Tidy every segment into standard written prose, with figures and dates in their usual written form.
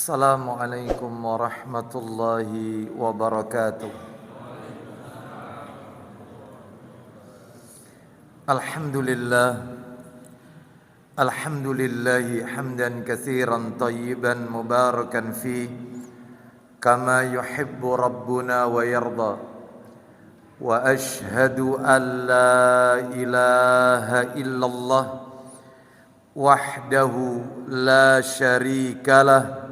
Assalamualaikum warahmatullahi wabarakatuh. Alhamdulillah, alhamdulillahi hamdan katsiran tayyiban mubarakan fi kama yuhibbu rabbuna wa yarda. Wa ashhadu an la ilaha illallah wahdahu la syarikalah.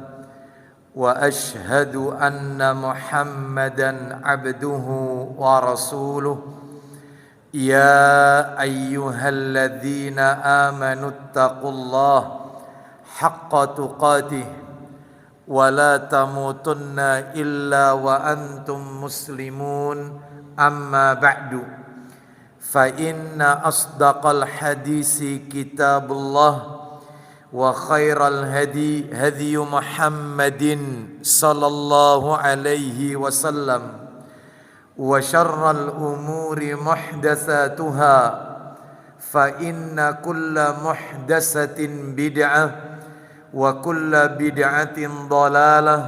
وأشهد أن محمدا عبده ورسوله يا أيها الذين آمنوا اتقوا الله حق تقاته ولا تموتن إلا وأنتم مسلمون أما بعد فإن أصدق الحديث كتاب الله وخير الهدي هدي محمد صلى الله عليه وسلم وشر الأمور محدثاتها فإن كل محدثة بدعة وكل بدعة ضلالة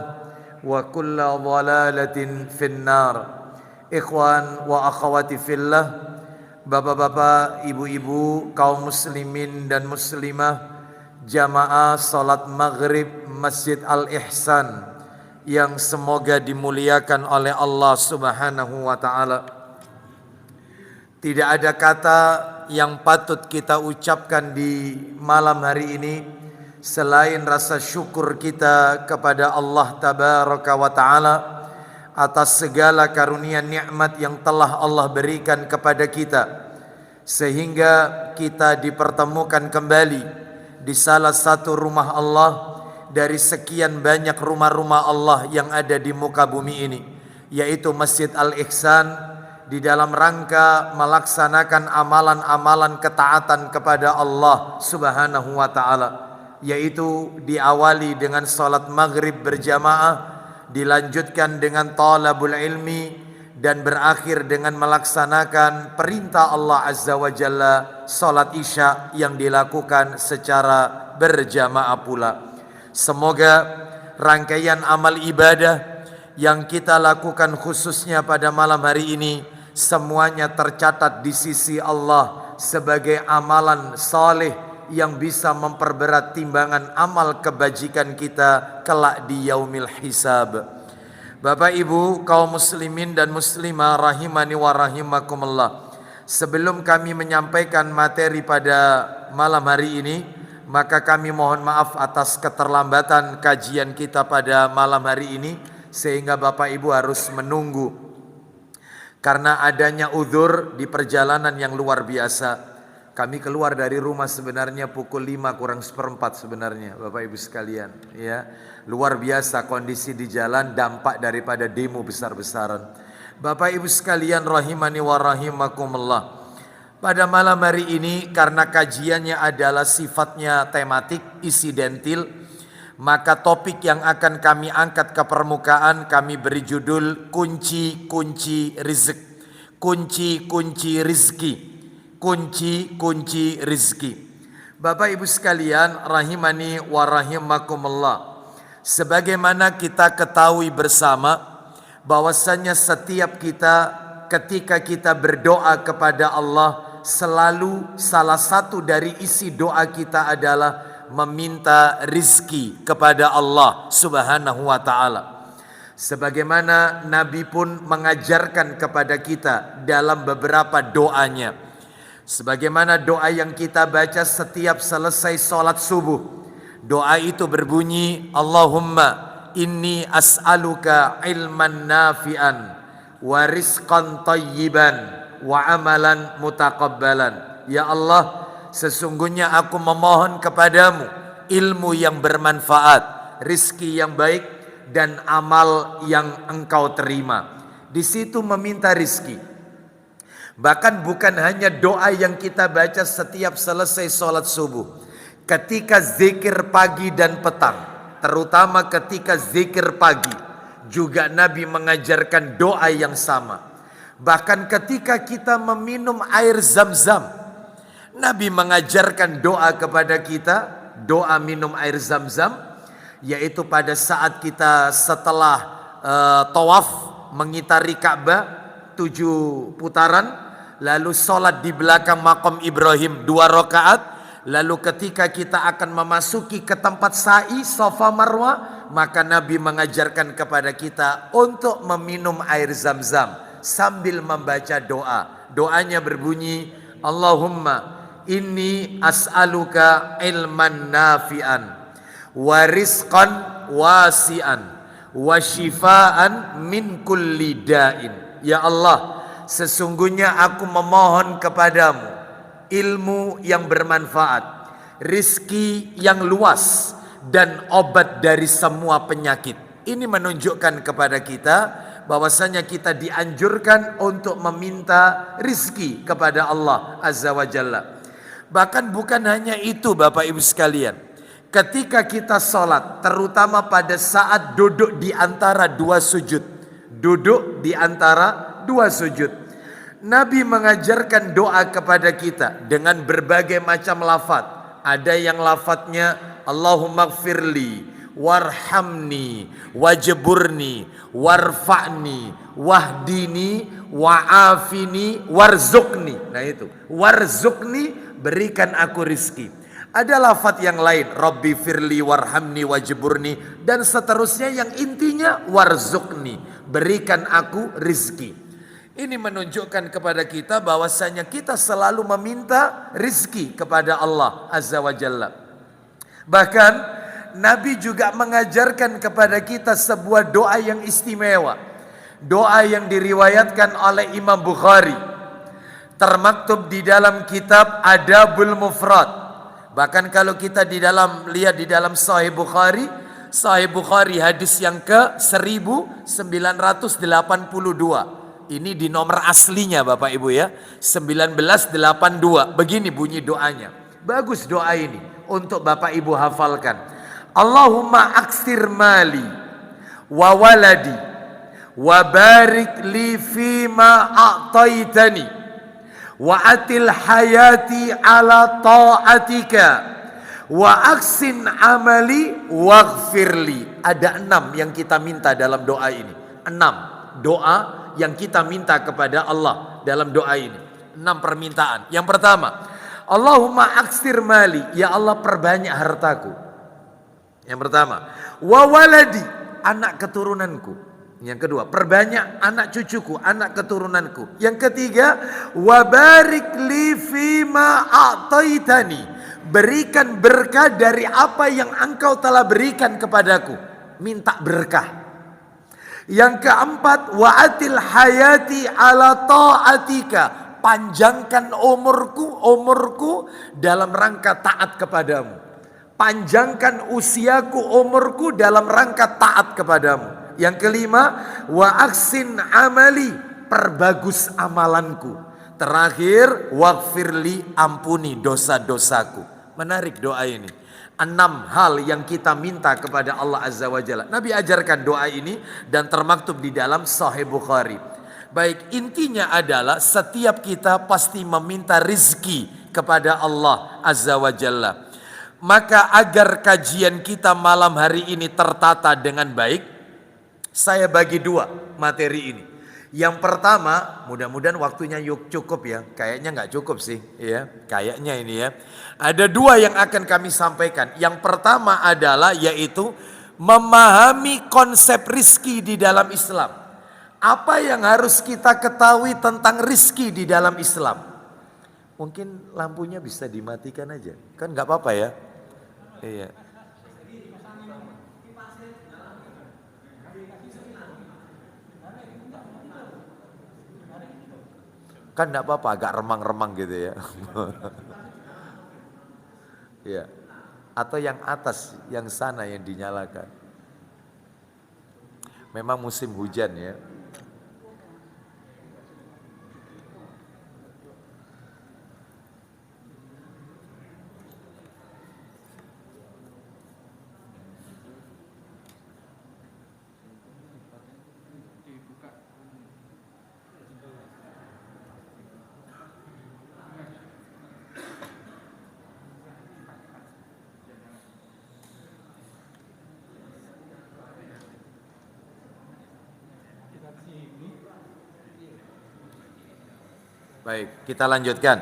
وكل ضلالة في النار. Ikhwan wa akhwati fillah, bapak-bapak, ibu-ibu, kaum muslimin dan muslimah, jamaah salat maghrib Masjid Al-Ihsan yang semoga dimuliakan oleh Allah Subhanahu wa ta'ala. Tidak ada kata yang patut kita ucapkan di malam hari ini selain rasa syukur kita kepada Allah Tabaraka wa ta'ala atas segala karunia nikmat yang telah Allah berikan kepada kita, sehingga kita dipertemukan kembali di salah satu rumah Allah dari sekian banyak rumah-rumah Allah yang ada di muka bumi ini, yaitu Masjid Al-Ihsan, di dalam rangka melaksanakan amalan-amalan ketaatan kepada Allah Subhanahu wa ta'ala, yaitu diawali dengan salat maghrib berjamaah, dilanjutkan dengan talabul ilmi, dan berakhir dengan melaksanakan perintah Allah Azza wa Jalla, salat isya yang dilakukan secara berjamaah pula. Semoga rangkaian amal ibadah yang kita lakukan khususnya pada malam hari ini semuanya tercatat di sisi Allah sebagai amalan saleh yang bisa memperberat timbangan amal kebajikan kita kelak di yaumil hisab. Bapak Ibu kaum muslimin dan muslimah rahimani wa rahimakumullah, sebelum kami menyampaikan materi pada malam hari ini, maka kami mohon maaf atas keterlambatan kajian kita pada malam hari ini, sehingga Bapak Ibu harus menunggu karena adanya uzur di perjalanan yang luar biasa. Kami keluar dari rumah sebenarnya pukul 5 kurang seperempat sebenarnya, Bapak Ibu sekalian, ya. Luar biasa kondisi di jalan, dampak daripada demo besar-besaran. Bapak Ibu sekalian rahimani wa rahimakumullah. Pada malam hari ini karena kajiannya adalah sifatnya tematik, insidentil, maka topik yang akan kami angkat ke permukaan kami beri judul kunci-kunci rizki. Kunci-kunci rizki. Kunci-kunci rizki. Bapak Ibu sekalian rahimani wa rahimakumullah, sebagaimana kita ketahui bersama bahwasanya setiap kita ketika kita berdoa kepada Allah, selalu salah satu dari isi doa kita adalah meminta rizki kepada Allah Subhanahu wa ta'ala. Sebagaimana Nabi pun mengajarkan kepada kita dalam beberapa doanya. Sebagaimana doa yang kita baca setiap selesai sholat subuh. Doa itu berbunyi, Allahumma inni as'aluka ilman nafi'an wa rizqan tayyiban wa amalan mutaqabbalan. Ya Allah, sesungguhnya aku memohon kepadamu ilmu yang bermanfaat, rizki yang baik, dan amal yang engkau terima. Di situ meminta rizki. Bahkan bukan hanya doa yang kita baca setiap selesai sholat subuh. Ketika zikir pagi dan petang, terutama ketika zikir pagi, juga Nabi mengajarkan doa yang sama. Bahkan ketika kita meminum air zam-zam, Nabi mengajarkan doa kepada kita, doa minum air zam-zam, yaitu pada saat kita setelah tawaf mengitari Ka'bah 7 putaran, lalu sholat di belakang makam Ibrahim 2 rakaat, lalu ketika kita akan memasuki ke tempat sa'i Safa Marwah, maka Nabi mengajarkan kepada kita untuk meminum air Zam-Zam sambil membaca doa. Doanya berbunyi, Allahumma inni as'aluka ilman nafi'an wa rizqan wasi'an wa shifaan min kulli da'in. Ya Allah, sesungguhnya aku memohon kepadamu ilmu yang bermanfaat, rizki yang luas, dan obat dari semua penyakit. Ini menunjukkan kepada kita bahwasanya kita dianjurkan untuk meminta rizki kepada Allah Azza wa Jalla. Bahkan bukan hanya itu Bapak Ibu sekalian, ketika kita sholat, terutama pada saat duduk di antara 2 sujud, duduk di antara 2 sujud, Nabi mengajarkan doa kepada kita dengan berbagai macam lafaz. Ada yang lafadznya Allahumma gfirli warhamni wajburni warfa'ni wahdini wa'afini warzukni. Nah itu, warzukni, berikan aku rizki. Ada lafaz yang lain, Rabbi firli warhamni wajburni, dan seterusnya yang intinya warzukni, berikan aku rizki. Ini menunjukkan kepada kita bahwasanya kita selalu meminta rizki kepada Allah Azza wa Jalla. Bahkan Nabi juga mengajarkan kepada kita sebuah doa yang istimewa. Doa yang diriwayatkan oleh Imam Bukhari, termaktub di dalam kitab Adabul Mufrad. Bahkan kalau kita lihat di dalam Sahih Bukhari, hadis yang ke 1982. Ini di nomor aslinya Bapak Ibu ya, 1982. Begini bunyi doanya. Bagus doa ini untuk Bapak Ibu hafalkan. Allahumma aksir mali wa waladi wa barik li fima a'taitani wa atil hayati ala ta'atika wa aksin amali waghfirli. Ada 6 yang kita minta dalam doa ini. 6 doa yang kita minta kepada Allah dalam doa ini. 6 permintaan. Yang pertama, Allahumma aksir mali, ya Allah perbanyak hartaku. Yang pertama, wa waladi, anak keturunanku. Yang kedua, perbanyak anak cucuku, anak keturunanku. Yang ketiga, wa barik li fima a'taitani, berikan berkah dari apa yang engkau telah berikan kepadaku. Minta berkah. Yang keempat, wa atil hayati ala ta'atika, panjangkan umurku dalam rangka taat kepadamu. Panjangkan usiaku, umurku dalam rangka taat kepadamu. Yang kelima, wa aksin amali, perbagus amalanku. Terakhir, waghfirli, ampuni dosa-dosaku. Menarik doa ini. 6 hal yang kita minta kepada Allah Azza wa Jalla. Nabi ajarkan doa ini dan termaktub di dalam Sahih Bukhari. Baik, intinya adalah setiap kita pasti meminta rizki kepada Allah Azza wa Jalla. Maka agar kajian kita malam hari ini tertata dengan baik, saya bagi 2 materi ini. Yang pertama, mudah-mudahan waktunya cukup ya. Kayaknya nggak cukup sih, ya. Kayaknya ini ya. Ada 2 yang akan kami sampaikan. Yang pertama adalah yaitu memahami konsep rizki di dalam Islam. Apa yang harus kita ketahui tentang rizki di dalam Islam? Mungkin lampunya bisa dimatikan aja, kan nggak apa-apa ya. Iya. Kan enggak apa-apa agak remang-remang gitu ya. Iya. Atau yang atas, yang sana yang dinyalakan. Memang musim hujan ya. Baik, kita lanjutkan.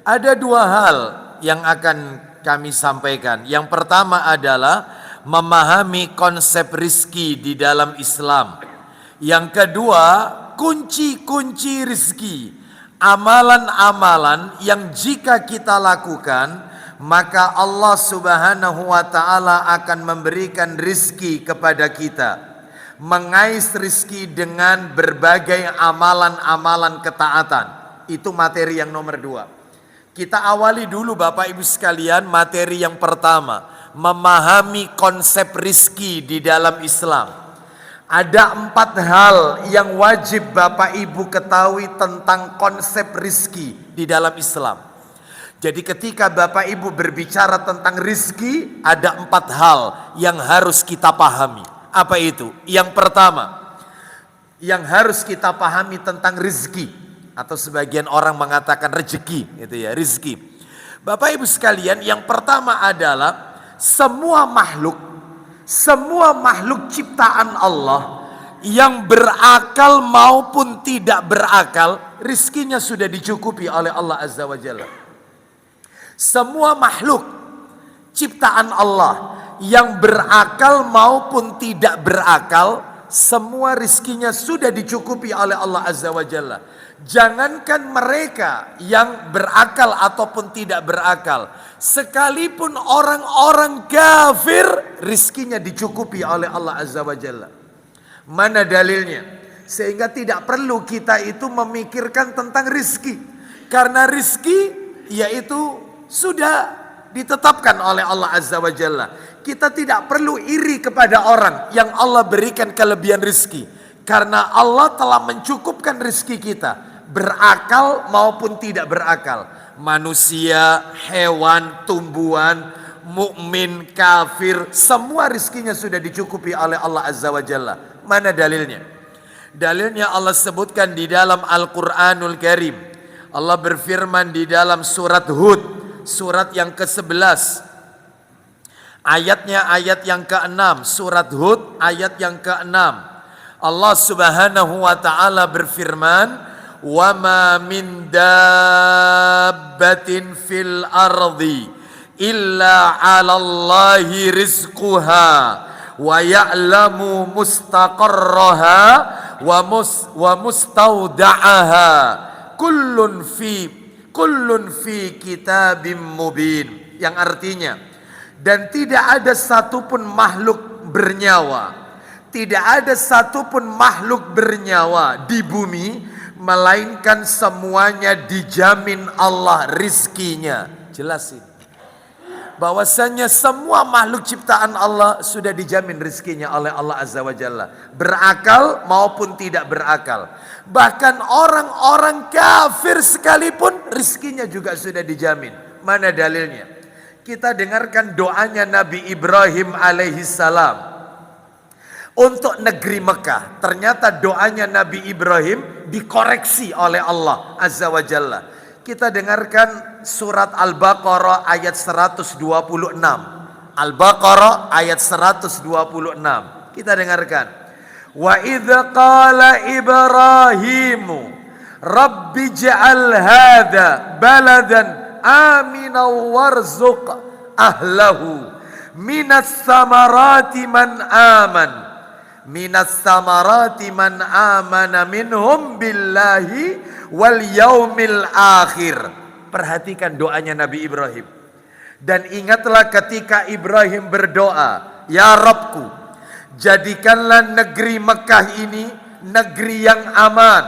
Ada dua hal yang akan kami sampaikan. Yang pertama adalah memahami konsep rizki di dalam Islam. Yang kedua, kunci-kunci rizki. Amalan-amalan yang jika kita lakukan, maka Allah Subhanahu wa ta'ala akan memberikan rizki kepada kita. Mengais rizki dengan berbagai amalan-amalan ketaatan. Itu materi yang nomor 2. Kita awali dulu Bapak Ibu sekalian materi yang pertama. Memahami konsep rizki di dalam Islam. Ada 4 hal yang wajib Bapak Ibu ketahui tentang konsep rizki di dalam Islam. Jadi ketika Bapak Ibu berbicara tentang rizki, ada 4 hal yang harus kita pahami. Apa itu? Yang pertama, yang harus kita pahami tentang rizki, atau sebagian orang mengatakan rezeki, itu ya, rizki. Bapak Ibu sekalian, yang pertama adalah semua makhluk ciptaan Allah yang berakal maupun tidak berakal, rizkinya sudah dicukupi oleh Allah Azza wa Jalla. Semua makhluk ciptaan Allah yang berakal maupun tidak berakal, semua rizkinya sudah dicukupi oleh Allah Azza wa Jalla. Jangankan mereka yang berakal ataupun tidak berakal, sekalipun orang-orang kafir rizkinya dicukupi oleh Allah Azza wa Jalla. Mana dalilnya? Sehingga tidak perlu kita itu memikirkan tentang rizki, karena rizki yaitu sudah ditetapkan oleh Allah Azza wa Jalla. Kita tidak perlu iri kepada orang yang Allah berikan kelebihan rizki, karena Allah telah mencukupkan rizki kita, berakal maupun tidak berakal. Manusia, hewan, tumbuhan, mukmin, kafir, semua rizkinya sudah dicukupi oleh Allah Azza wa Jalla. Mana dalilnya? Dalilnya Allah sebutkan di dalam Al-Quranul Karim. Allah berfirman di dalam surat Hud, surat yang ke-11, ayatnya ayat yang ke-6, surat Hud ayat yang ke-6. Allah Subhanahu wa ta'ala berfirman, "Wa ma min dabbatin fil ardi illa 'alallahi rizquha wa ya'lamu mustaqarraha wa mustawda'aha kullun fi kitabim mubin." Yang artinya, dan tidak ada satupun makhluk bernyawa, tidak ada satupun makhluk bernyawa di bumi, melainkan semuanya dijamin Allah rizkinya. Jelasin bahwasanya semua makhluk ciptaan Allah sudah dijamin rizkinya oleh Allah Azza wa Jalla, berakal maupun tidak berakal. Bahkan orang-orang kafir sekalipun rizkinya juga sudah dijamin. Mana dalilnya? Kita dengarkan doanya Nabi Ibrahim alaihissalam untuk negeri Mekah. Ternyata doanya Nabi Ibrahim dikoreksi oleh Allah Azza wa Jalla. Kita dengarkan surat Al-Baqarah ayat 126. Al-Baqarah ayat 126. Kita dengarkan. Wa idza qala Ibrahimu Rabbi ja'al hadha baladan amina warzuq ahlahu minas samarati man amana minhum billahi wal yaumil akhir. Perhatikan doanya Nabi Ibrahim. Dan ingatlah ketika Ibrahim berdoa, "Ya Rabbku, jadikanlah negeri Mekah ini negeri yang aman,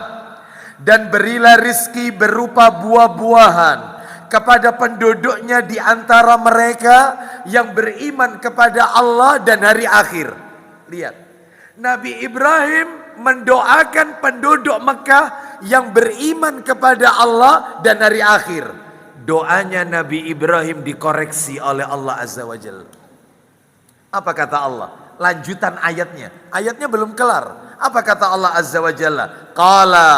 dan berilah rizki berupa buah-buahan kepada penduduknya di antara mereka yang beriman kepada Allah dan hari akhir." Lihat, Nabi Ibrahim mendoakan penduduk Mekah yang beriman kepada Allah dan hari akhir. Doanya Nabi Ibrahim dikoreksi oleh Allah Azza wa Jalla. Apa kata Allah? Lanjutan ayatnya. Ayatnya belum kelar. Apa kata Allah Azza wa Jalla? Qala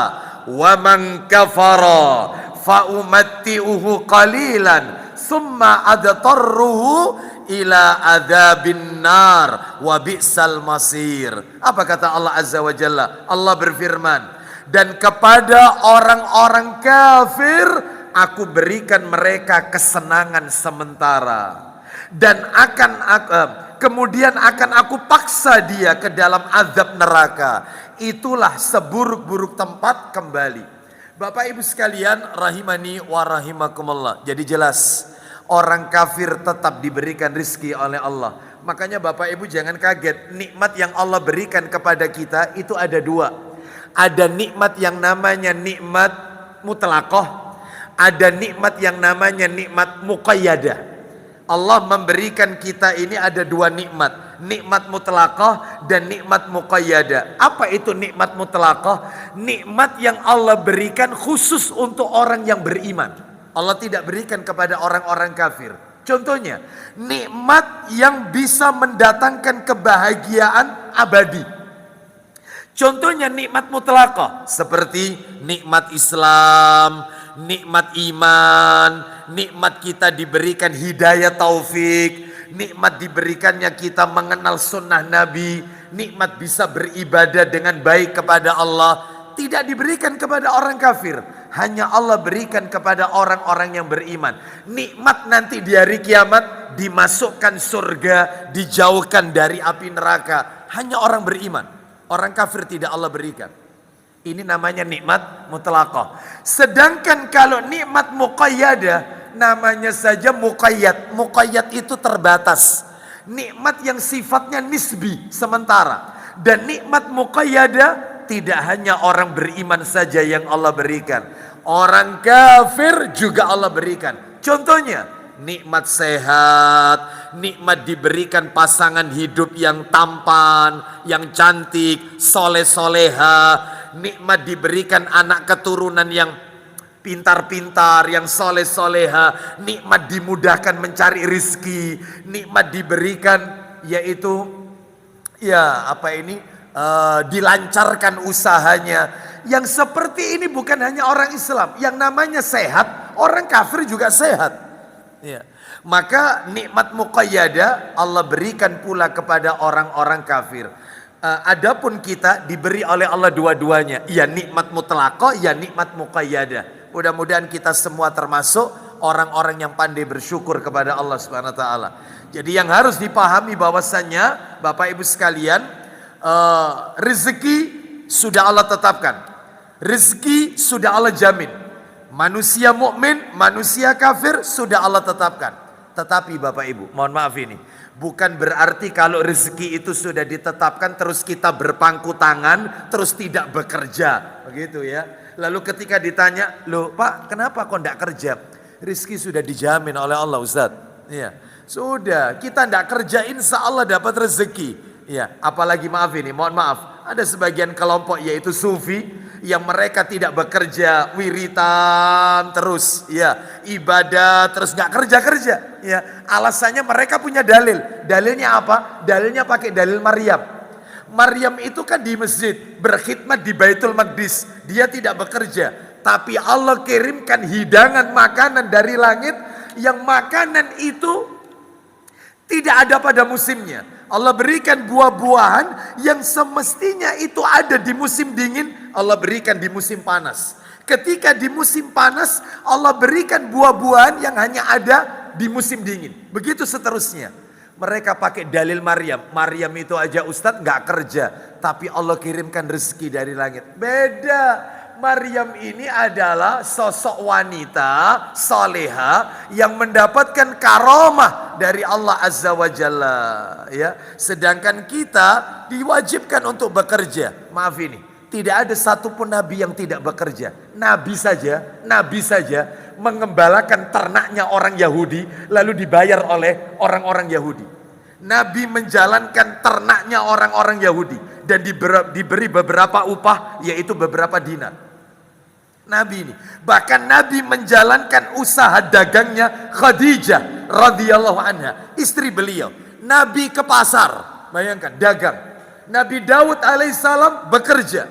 wa man kafara fa umatti'uhu qalilan summa adtarruhu ila adzabin nar wa bi'sal masir. Apa kata Allah Azza wa Jalla? Allah berfirman, Dan kepada orang-orang kafir aku berikan mereka kesenangan sementara. Dan kemudian akan aku paksa dia ke dalam azab neraka. Itulah seburuk-buruk tempat kembali. Bapak ibu sekalian rahimani wa rahimakumullah. Jadi jelas orang kafir tetap diberikan rizki oleh Allah. Makanya bapak ibu jangan kaget. Nikmat yang Allah berikan kepada kita itu ada dua. Ada nikmat yang namanya nikmat mutlaqah. Ada nikmat yang namanya nikmat muqayyadah. Allah memberikan kita ini ada dua nikmat. Nikmat mutlaqah dan nikmat muqayyadah. Apa itu nikmat mutlaqah? Nikmat yang Allah berikan khusus untuk orang yang beriman. Allah tidak berikan kepada orang-orang kafir. Contohnya, nikmat yang bisa mendatangkan kebahagiaan abadi. Contohnya nikmat mutlaqah seperti nikmat Islam, nikmat iman, nikmat kita diberikan hidayah taufik, nikmat diberikannya kita mengenal sunnah Nabi, nikmat bisa beribadah dengan baik kepada Allah. Tidak diberikan kepada orang kafir, hanya Allah berikan kepada orang-orang yang beriman. Nikmat nanti di hari kiamat dimasukkan surga, dijauhkan dari api neraka, hanya orang beriman. Orang kafir tidak Allah berikan. Ini namanya nikmat mutlaqah. Sedangkan kalau nikmat muqayyadah namanya saja muqayyad. Muqayyad itu terbatas. Nikmat yang sifatnya nisbi, sementara. Dan nikmat muqayyadah tidak hanya orang beriman saja yang Allah berikan. Orang kafir juga Allah berikan. Contohnya, nikmat sehat, nikmat diberikan pasangan hidup yang tampan, yang cantik, soleh-soleha, nikmat diberikan anak keturunan yang pintar-pintar, yang soleh-soleha, nikmat dimudahkan mencari rizki, nikmat diberikan yaitu dilancarkan usahanya. Yang seperti ini bukan hanya orang Islam, yang namanya sehat, orang kafir juga sehat. Ya. Maka nikmat muqayyadah Allah berikan pula kepada orang-orang kafir. Adapun kita diberi oleh Allah dua-duanya, ya nikmat mutlaqah, ya nikmat muqayyadah. Mudah-mudahan kita semua termasuk orang-orang yang pandai bersyukur kepada Allah Subhanahu wa taala. Jadi yang harus dipahami bahwasannya Bapak Ibu sekalian, rezeki sudah Allah tetapkan. Rezeki sudah Allah jamin. Manusia mukmin, manusia kafir sudah Allah tetapkan. Tetapi Bapak Ibu, mohon maaf ini, bukan berarti kalau rezeki itu sudah ditetapkan terus kita berpangku tangan, terus tidak bekerja, begitu ya. Lalu ketika ditanya, "Loh Pak, kenapa kok tidak kerja?" Rezeki sudah dijamin oleh Allah, Ustaz. Iya. Sudah, kita tidak kerja insya Allah dapat rezeki. Ya, apalagi maaf ini, mohon maaf, ada sebagian kelompok yaitu sufi yang mereka tidak bekerja, wiritan terus, ya, ibadah terus, nggak kerja, ya. Alasannya mereka punya dalil. Dalilnya apa? Dalilnya pakai dalil Maryam. Maryam itu kan di masjid, berkhidmat di Baitul Maqdis. Dia tidak bekerja, tapi Allah kirimkan hidangan makanan dari langit yang makanan itu tidak ada pada musimnya. Allah berikan buah-buahan yang semestinya itu ada di musim dingin, Allah berikan di musim panas. Ketika di musim panas, Allah berikan buah-buahan yang hanya ada di musim dingin. Begitu seterusnya. Mereka pakai dalil Maryam. Maryam itu aja Ustadz nggak kerja, tapi Allah kirimkan rezeki dari langit. Beda. Maryam ini adalah sosok wanita soleha yang mendapatkan karomah dari Allah Azza wa Jalla, ya. Sedangkan kita diwajibkan untuk bekerja. Maaf ini, tidak ada satupun nabi yang tidak bekerja. Nabi saja mengembalakan ternaknya orang Yahudi lalu dibayar oleh orang-orang Yahudi. Nabi menjalankan ternaknya orang-orang Yahudi dan diberi beberapa upah, yaitu beberapa dinar. Nabi ini, bahkan Nabi menjalankan usaha dagangnya Khadijah radhiyallahu anha, istri beliau. Nabi ke pasar, bayangkan, dagang. Nabi Daud alaihissalam bekerja,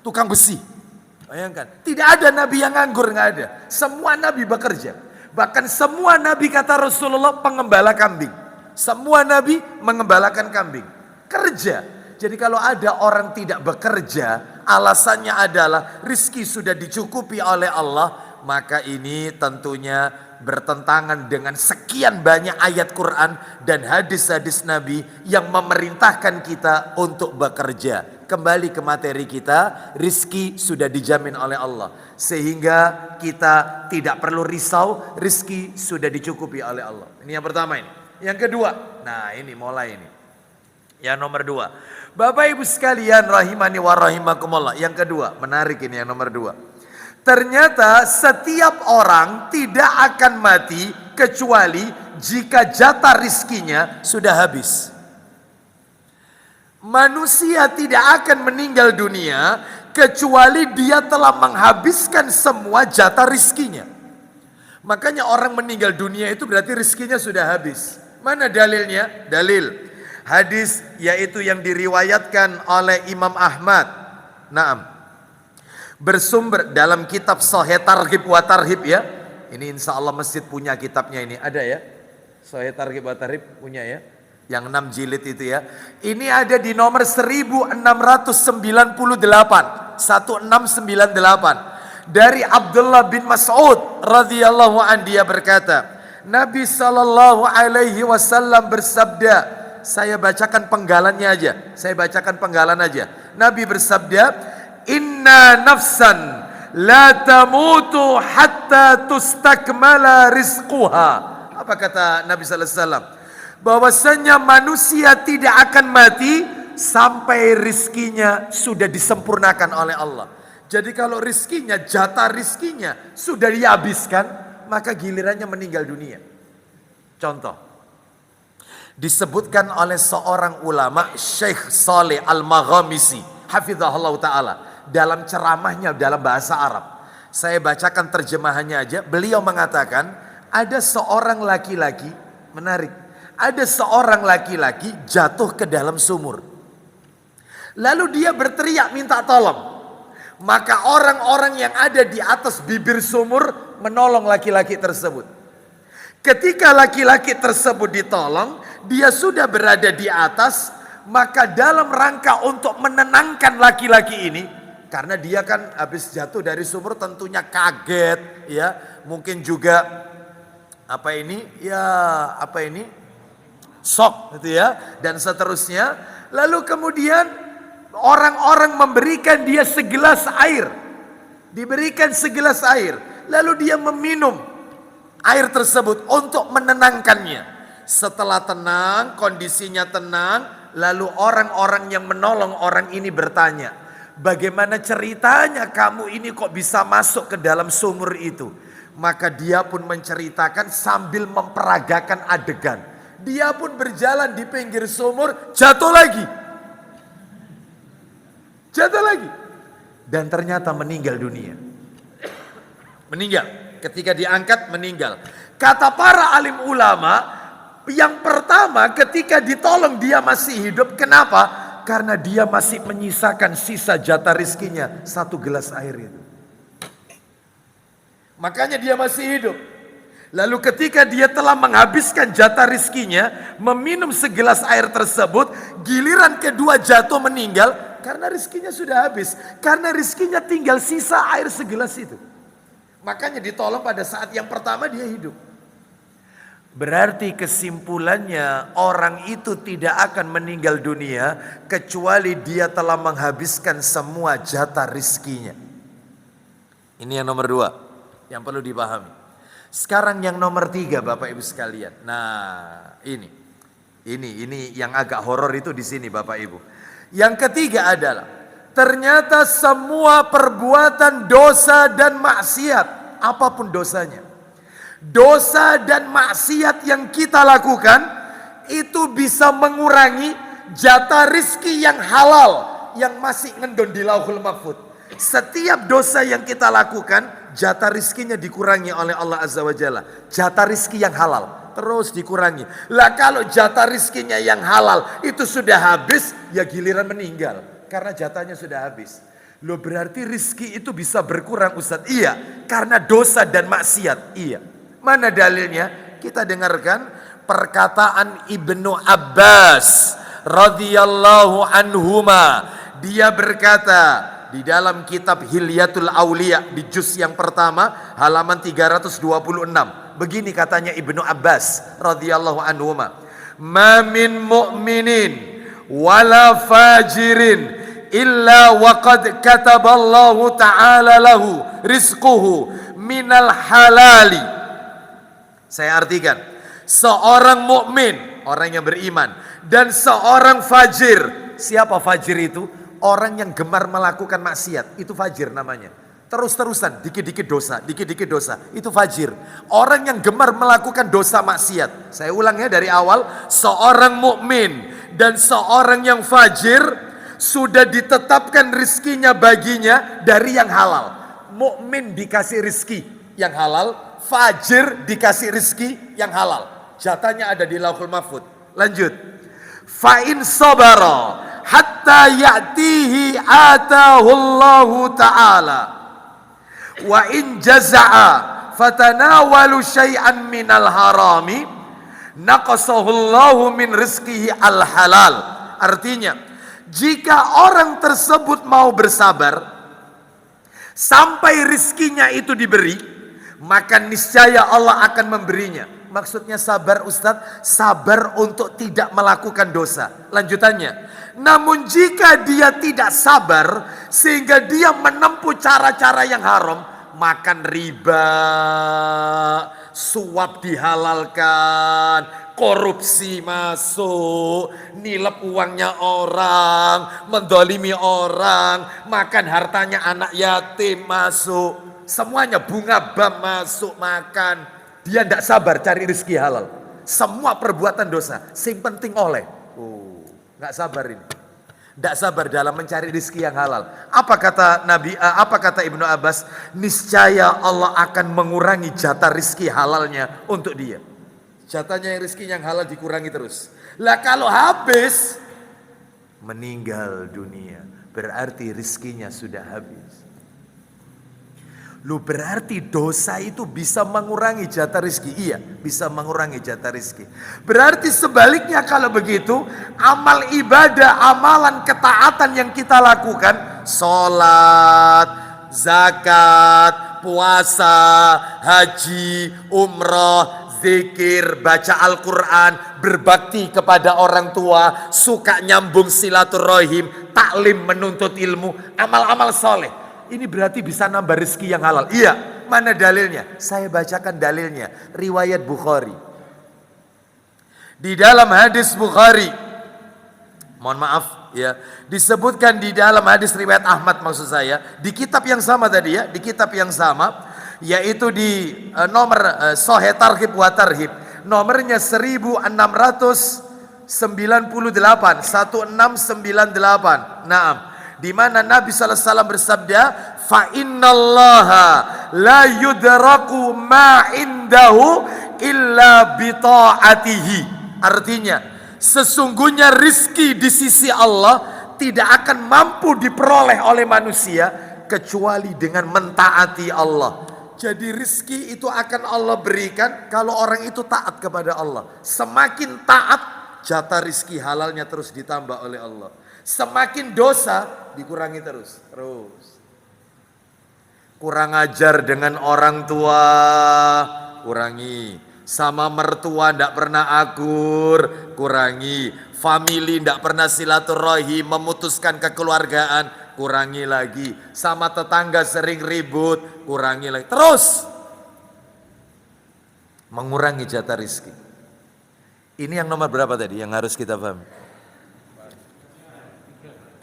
tukang besi. Bayangkan, tidak ada nabi yang nganggur, nggak ada. Semua nabi bekerja. Bahkan semua nabi, kata Rasulullah, pengembala kambing. Semua nabi mengembalakan kambing, kerja. Jadi kalau ada orang tidak bekerja, alasannya adalah rizki sudah dicukupi oleh Allah, maka ini tentunya bertentangan dengan sekian banyak ayat Quran dan hadis-hadis Nabi yang memerintahkan kita untuk bekerja. Kembali ke materi kita, rizki sudah dijamin oleh Allah, sehingga kita tidak perlu risau, rizki sudah dicukupi oleh Allah. Ini yang pertama ini. Yang kedua, nah ini mulai ini. Yang nomor dua, Bapak Ibu sekalian rahimani wa rahimakumullah. Yang kedua, menarik ini yang nomor dua. Ternyata setiap orang tidak akan mati kecuali jika jatah rizkinya sudah habis. Manusia tidak akan meninggal dunia kecuali dia telah menghabiskan semua jatah rizkinya. Makanya orang meninggal dunia itu berarti rizkinya sudah habis. Mana dalilnya? Dalil hadis yaitu yang diriwayatkan oleh Imam Ahmad. Naam. Bersumber dalam kitab Sahih Targhib wa Tarhib ya. Ini insya Allah masjid punya kitabnya ini. Ada ya? Sahih Targhib wa Tarhib punya ya. Yang 6 jilid itu ya. Ini ada di nomor 1698. 1698. Dari Abdullah bin Mas'ud radhiyallahu an, dia berkata, Nabi sallallahu alaihi wasallam bersabda, saya bacakan penggalannya aja. Saya bacakan penggalan aja. Nabi bersabda, Inna nafsan la tamutu hatta tustakmala rizquha. Apa kata Nabi sallallahu alaihi wasallam? Bahwasanya manusia tidak akan mati sampai rizkinya sudah disempurnakan oleh Allah. Jadi kalau rizkinya, jatah rizkinya sudah dihabiskan, maka gilirannya meninggal dunia. Contoh, disebutkan oleh seorang ulama, Syekh Saleh Al-Maghamisi hafizahullah ta'ala, dalam ceramahnya dalam bahasa Arab. Saya bacakan terjemahannya aja. Beliau mengatakan, ada seorang laki-laki, menarik, ada seorang laki-laki jatuh ke dalam sumur. Lalu dia berteriak minta tolong. Maka orang-orang yang ada di atas bibir sumur menolong laki-laki tersebut. Ketika laki-laki tersebut ditolong, dia sudah berada di atas, maka dalam rangka untuk menenangkan laki-laki ini, karena dia kan habis jatuh dari sumur tentunya kaget ya, mungkin juga shock gitu ya, dan seterusnya. Lalu kemudian orang-orang memberikan dia segelas air. Diberikan segelas air. Lalu dia meminum air tersebut untuk menenangkannya. Setelah tenang, kondisinya tenang, lalu orang-orang yang menolong orang ini bertanya, bagaimana ceritanya kamu ini kok bisa masuk ke dalam sumur itu? Maka dia pun menceritakan sambil memperagakan adegan. Dia pun berjalan di pinggir sumur, jatuh lagi. Jatuh lagi. Dan ternyata meninggal dunia. Meninggal. Ketika diangkat meninggal. Kata para alim ulama, yang pertama ketika ditolong dia masih hidup. Kenapa? Karena dia masih menyisakan sisa jatah rizkinya, 1 gelas air itu. Makanya dia masih hidup. Lalu ketika dia telah menghabiskan jatah rizkinya, meminum segelas air tersebut, giliran kedua jatuh meninggal, karena rizkinya sudah habis. Karena rizkinya tinggal sisa air segelas itu. Makanya ditolong pada saat yang pertama dia hidup. Berarti kesimpulannya, orang itu tidak akan meninggal dunia kecuali dia telah menghabiskan semua jatah rizkinya. Ini yang nomor 2 yang perlu dipahami. Sekarang yang nomor 3 Bapak Ibu sekalian. Nah, ini yang agak horor itu di sini Bapak Ibu. Yang ketiga adalah ternyata semua perbuatan dosa dan maksiat, apapun dosanya, dosa dan maksiat yang kita lakukan itu bisa mengurangi jatah rizki yang halal yang masih ngendon di Lauhul Mahfuz. Setiap dosa yang kita lakukan, jatah rizkinya dikurangi oleh Allah Azza wa Jalla. Jatah rizki yang halal terus dikurangi. Lah kalau jatah rizkinya yang halal itu sudah habis, ya giliran meninggal. Karena jatahnya sudah habis. Loh, berarti rizki itu bisa berkurang Ustaz? Iya, karena dosa dan maksiat. Iya. Mana dalilnya? Kita dengarkan perkataan Ibnu Abbas radhiyallahu anhuma. Dia berkata di dalam kitab Hilyatul Auliya di juz yang pertama halaman 326. Begini katanya Ibnu Abbas radhiyallahu anhuma, "Ma min mu'minin wala fajirin illa waqad kataballahu ta'ala lahu rizquhu minal halali." Saya artikan, seorang mukmin, orang yang beriman, dan seorang fajir. Siapa fajir itu? Orang yang gemar melakukan maksiat, itu fajir namanya. Terus-terusan, dikit-dikit dosa, dikit-dikit dosa, itu fajir. Orang yang gemar melakukan dosa maksiat. Saya ulang ya dari awal, seorang mukmin dan seorang yang fajir sudah ditetapkan rizkinya baginya dari yang halal. Mukmin dikasih rizki yang halal, fajir dikasih rizki yang halal. Jatahnya ada di Lauhul Mahfuz. Lanjut. Fa in sabara hatta ya'tihi atahullahu ta'ala wa in jaza'a fatanawalu syai'an minal harami naqasahullahu min rizqihi al halal. Artinya, jika orang tersebut mau bersabar sampai rizkinya itu diberi, maka niscaya Allah akan memberinya. Maksudnya sabar Ustadz, sabar untuk tidak melakukan dosa. Lanjutannya, namun jika dia tidak sabar sehingga dia menempuh cara-cara yang haram, makan riba, suap dihalalkan, korupsi masuk, nilep uangnya orang, mendolimi orang, makan hartanya anak yatim masuk, semuanya bunga bam masuk makan. Dia tidak sabar cari rezeki halal. Semua perbuatan dosa. Sing penting oleh. Nggak sabar ini. Tidak sabar dalam mencari rezeki yang halal. Apa kata Nabi? Apa kata Ibnu Abbas? Niscaya Allah akan mengurangi jatah rezeki halalnya untuk dia. Jatahnya yang rezeki yang halal dikurangi terus. Lah kalau habis, meninggal dunia. Berarti rezekinya sudah habis. Lu berarti dosa itu bisa mengurangi jatah rezeki. Iya, bisa mengurangi jatah rezeki. Berarti sebaliknya kalau begitu, amal ibadah, amalan ketaatan yang kita lakukan, sholat, zakat, puasa, haji, umroh, zikir, baca Al-Quran, berbakti kepada orang tua, suka nyambung silaturahim, taklim, menuntut ilmu, amal-amal soleh. Ini berarti bisa nambah rezeki yang halal. Iya, mana dalilnya? Saya bacakan dalilnya. Riwayat Bukhari. Di dalam hadis Bukhari, mohon maaf ya, disebutkan di dalam hadis riwayat Ahmad maksud saya, di kitab yang sama tadi ya, di kitab yang sama, yaitu di nomor Sahih Targhib wa Tarhib, nomornya 1698, 1698. Naam. Di mana Nabi sallallahu alaihi wasallam bersabda, "Fa innallaha la yudraku ma indahu illa bi ta'atihi." Artinya, sesungguhnya rizki di sisi Allah tidak akan mampu diperoleh oleh manusia kecuali dengan mentaati Allah. Jadi rizki itu akan Allah berikan kalau orang itu taat kepada Allah. Semakin taat, jatah rizki halalnya terus ditambah oleh Allah. Semakin dosa dikurangi terus. Kurang ajar dengan orang tua, kurangi. Sama mertua ndak pernah akur, kurangi. Famili ndak pernah silaturahim, memutuskan kekeluargaan, kurangi lagi. Sama tetangga sering ribut, kurangi lagi. Terus mengurangi jatah rizki. Ini yang nomor berapa tadi yang harus kita pahami?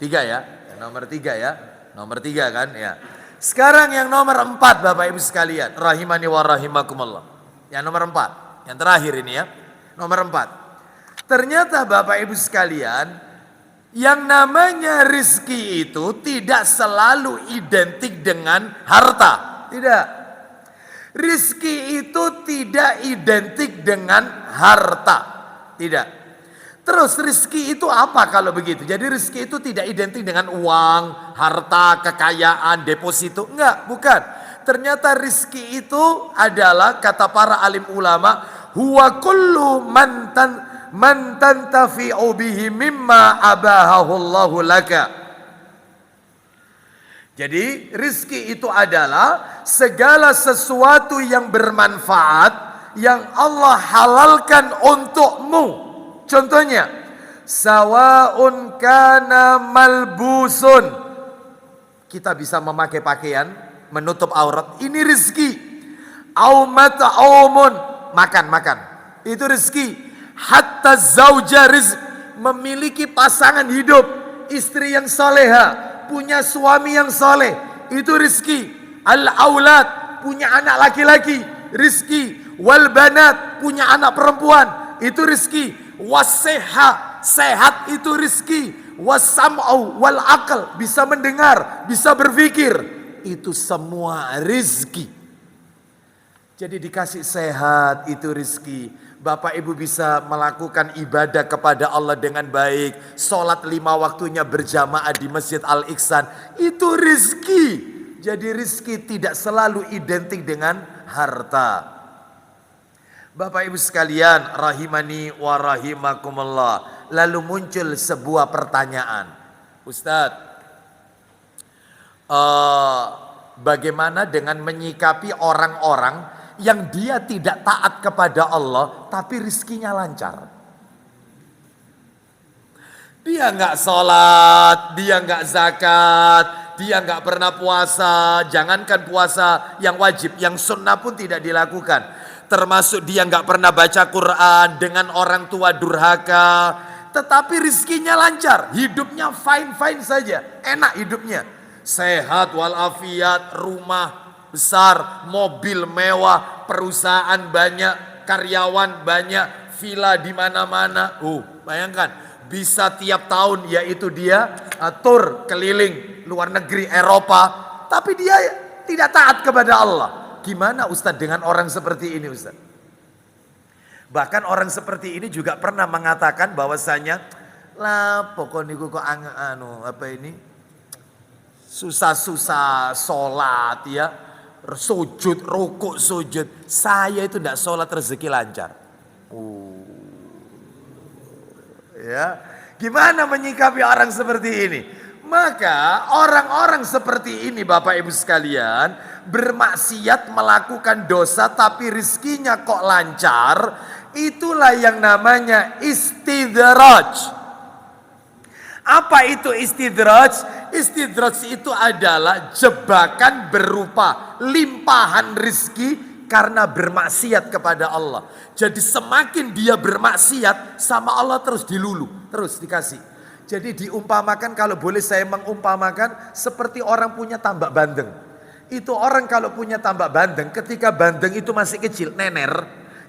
3 ya, nomor 3 ya, nomor 3 kan ya. Sekarang yang nomor 4 Bapak Ibu sekalian, rahimani wa rahimakumullah. Yang nomor 4, yang terakhir ini ya, nomor 4. Ternyata Bapak Ibu sekalian, yang namanya rizki itu tidak selalu identik dengan harta. Tidak. Rizki itu tidak identik dengan harta. Tidak. Terus rizki itu apa kalau begitu? Jadi rizki itu tidak identik dengan uang, harta, kekayaan, deposito. Enggak, bukan. Ternyata rizki itu adalah, kata para alim ulama, huwa kullu man tantafi'u bihi mimma abahahullahu laka. Jadi rizki itu adalah segala sesuatu yang bermanfaat yang Allah halalkan untukmu. Contohnya, sawaun kana malbusun. Kita bisa memakai pakaian menutup aurat, ini rizki. Au mat'umun, makan. Itu rizki. Hatta zauja rizq, memiliki pasangan hidup, istri yang soleha, punya suami yang soleh, itu rizki. Al-aulad, punya anak laki-laki, rizki. Wal banat, punya anak perempuan, itu rizki. Wasseha, sehat itu rizki. Wasam'u wal aql, bisa mendengar, bisa berpikir, itu semua rizki. Jadi dikasih sehat itu rizki. Bapak ibu bisa melakukan ibadah kepada Allah dengan baik. Sholat 5 waktunya berjamaah di Masjid Al-Ihsan, itu rizki. Jadi rizki tidak selalu identik dengan harta. Bapak ibu sekalian rahimani wa rahimakumullah. Lalu muncul sebuah pertanyaan. Ustadz, bagaimana dengan menyikapi orang-orang yang dia tidak taat kepada Allah tapi rizkinya lancar? Dia nggak sholat, dia nggak zakat, dia nggak pernah puasa. Jangankan puasa yang wajib, yang sunnah pun tidak dilakukan. Termasuk dia nggak pernah baca Quran, dengan orang tua durhaka, tetapi rizkinya lancar, hidupnya fine saja, enak hidupnya, sehat walafiat, rumah besar, mobil mewah, perusahaan banyak, karyawan banyak, villa di mana-mana. Bayangkan, bisa tiap tahun yaitu dia tur keliling luar negeri Eropa, tapi dia tidak taat kepada Allah. Gimana Ustadz dengan orang seperti ini Ustadz? Bahkan orang seperti ini juga pernah mengatakan bahwasanya, lah pokoknya kok susah-susah sholat ya, sujud, rukuk, sujud. Saya itu tidak sholat rezeki lancar. Ya, gimana menyikapi orang seperti ini? Maka orang-orang seperti ini Bapak Ibu sekalian, bermaksiat, melakukan dosa tapi rizkinya kok lancar, itulah yang namanya istidraj. Apa itu istidraj? Istidraj itu adalah jebakan berupa limpahan rizki karena bermaksiat kepada Allah. Jadi semakin dia bermaksiat sama Allah terus dilulu, terus dikasih. Jadi diumpamakan, kalau boleh saya mengumpamakan, seperti orang punya tambak bandeng. Itu orang kalau punya tambak bandeng, ketika bandeng itu masih kecil, nener,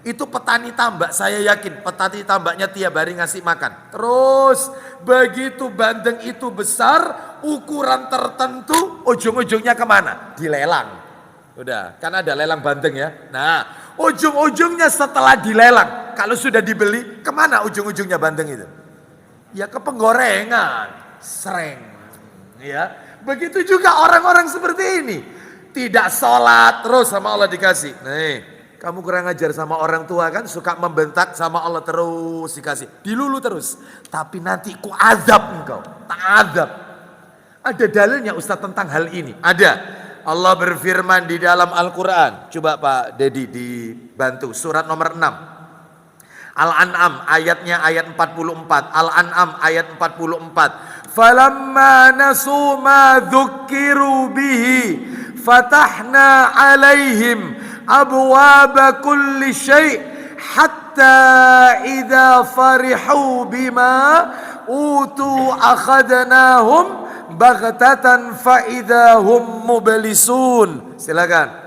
itu petani tambak, saya yakin petani tambaknya tiap hari ngasih makan. Terus begitu bandeng itu besar, ukuran tertentu, ujung-ujungnya kemana? Dilelang. Udah, kan ada lelang bandeng ya. Nah, ujung-ujungnya setelah dilelang, kalau sudah dibeli, kemana ujung-ujungnya bandeng itu? Ya ke penggorengan, sreng. Ya, begitu juga orang-orang seperti ini. Tidak sholat, terus sama Allah dikasih. Nih, kamu kurang ajar sama orang tua kan, suka membentak, sama Allah terus dikasih. Dilulu terus. Tapi nanti ku azab engkau, tak azab. Ada dalilnya Ustaz tentang hal ini? Ada. Allah berfirman di dalam Al-Quran. Coba Pak Dedi dibantu. Surat nomor 6. Al-An'am ayatnya ayat 44. Al-An'am ayat 44. Falamma nasu ma dzukkiru bihi fatahna alaihim abwaba kulli syai' hatta idza farihu bima utu akhadnahum baghtatan fa idza hum mublisun. Silakan.